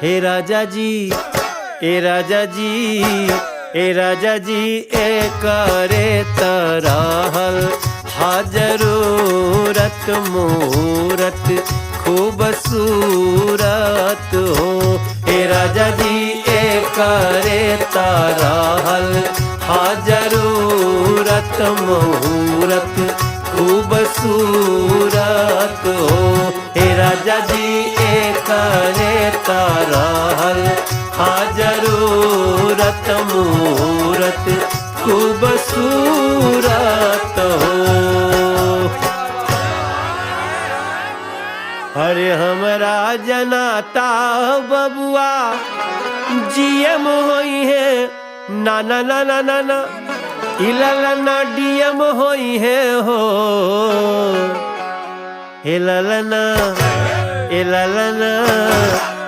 हे राजा जी, ए राजा जी, ए राजा जी, ए करे तरहल हाजरूरत मूरत खूबसूरत हो। ए राजा जी, ए करे तरहल हाजरूरत मूरत खूबसूरत हो। हे राजा जी, ए करे तरहल हाजरूरत मूरत खूबसूरत हो। अरे हमरा जनाता बबुआ जीएम होई है, ना ना ना ना ना ना इललना डीएम होई है हो। इललना इललना